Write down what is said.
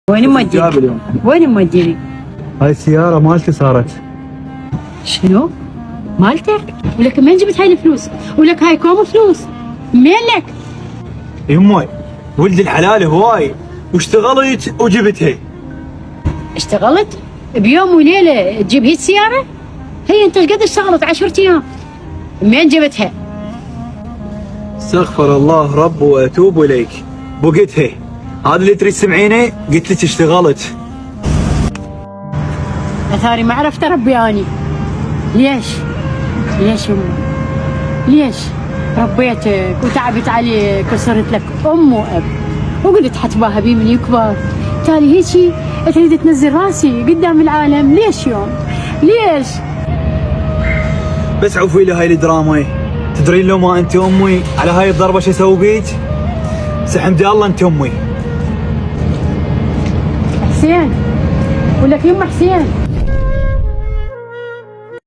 وين موديني؟ وين موديني؟ هاي السيارة مالتي صارت. شنو؟ مالتك؟ ولك من جبت هاي الفلوس؟ ولك هاي كوم فلوس؟ منين لك؟ يمي ولد الحلال هواي واشتغلت وجبتها. اشتغلت؟ بيوم وليلة تجيب هي السيارة؟ هي انت قد اشتغلت 10 ايام؟ منين جبتها؟ استغفر الله رب واتوب اليك. بقتها هذا اللي تريد تسمعينه قلت لك اشتغلت. اثاري ما عرفت اربي اني. ليش؟ ليش يمه؟ ليش؟ ربيتك وتعبت عليك وصرت لك ام واب وقلت حتباها بي من يكبر، تالي هيجي تريد تنزل راسي قدام العالم. ليش يوم؟ ليش؟ بس عوفي لي هاي الدراما. تدرين لو ما انت امي على هاي الضربه شو اسوي بيك؟ سحمدي الله انت امي. حسين ولك يمه حسين